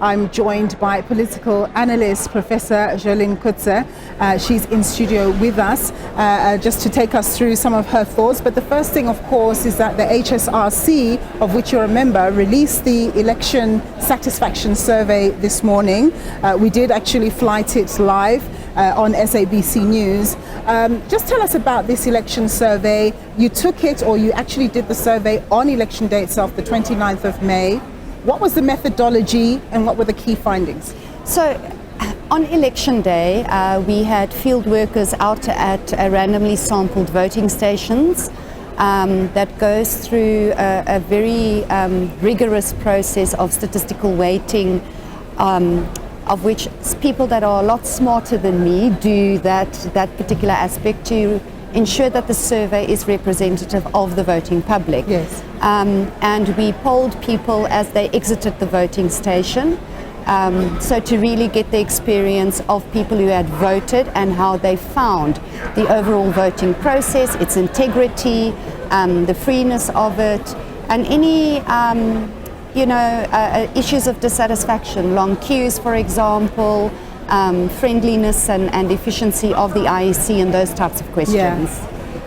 I'm joined by political analyst, Professor Joleen Kotze. She's in studio with us just to take us through some of her thoughts. But the first thing, of course, is that the HSRC, of which you're a member, released the election satisfaction survey this morning. We did actually flight it live on SABC News. Just tell us about this election survey. You took it, or you actually did the survey on election day itself, the 29th of May. What was the methodology and what were the key findings? So on election day, we had field workers out at randomly sampled voting stations that goes through a very rigorous process of statistical weighting, of which people that are a lot smarter than me do that particular aspect to ensure that the survey is representative of the voting public. Yes. And we polled people as they exited the voting station, so to really get the experience of people who had voted and how they found the overall voting process, its integrity, the freeness of it, and any issues of dissatisfaction, long queues, for example, friendliness and efficiency of the IEC and those types of questions. Yeah.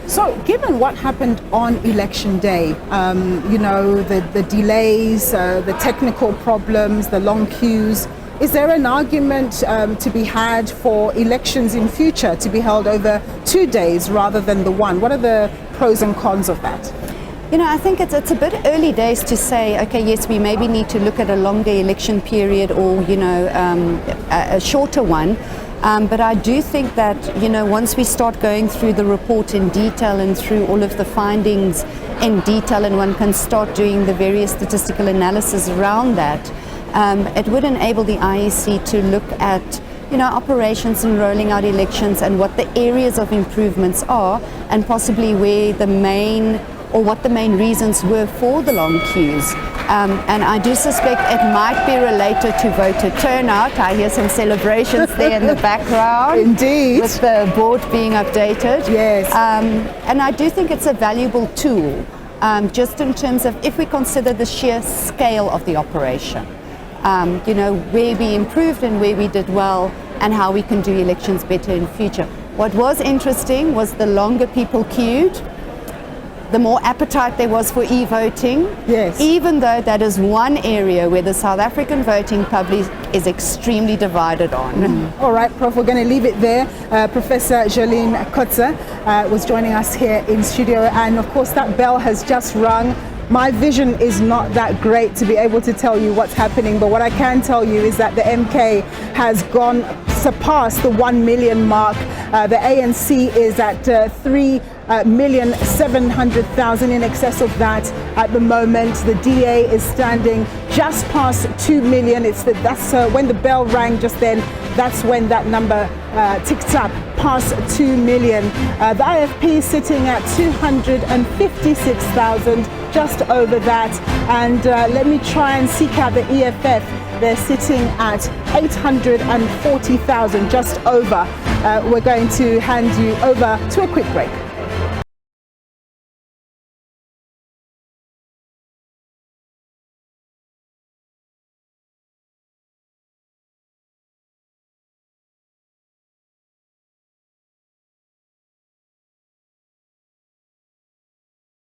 So given what happened on election day, the delays, the technical problems, the long queues, is there an argument to be had for elections in future to be held over 2 days rather than the one? What are the pros and cons of that? I think it's a bit early days to say, okay, yes, we maybe need to look at a longer election period or, a shorter one. But I do think that, once we start going through the report in detail and through all of the findings in detail, and one can start doing the various statistical analysis around that, it would enable the IEC to look at operations in rolling out elections and what the areas of improvements are, and possibly where what the main reasons were for the long queues. And I do suspect it might be related to voter turnout. I hear some celebrations there in the background. Indeed. With the board being updated. Yes. And I do think it's a valuable tool, just in terms of if we consider the sheer scale of the operation. Where we improved and where we did well, and how we can do elections better in future. What was interesting was the longer people queued, the more appetite there was for e-voting. Yes. Even though that is one area where the South African voting public is extremely divided on. All right, Prof, we're going to leave it there. Professor Joleen Kotze was joining us here in studio, and of course that bell has just rung. My vision is not that great to be able to tell you what's happening, but what I can tell you is that the MK has surpassed the 1 million mark. The ANC is at 3,700,000, in excess of that at the moment. The DA is standing just past 2 million. That's when the bell rang just then. That's when that number ticked up past 2 million. The IFP is sitting at 256,000, just over that. And let me try and seek out the EFF. They're sitting at 840,000, just over. We're going to hand you over to a quick break.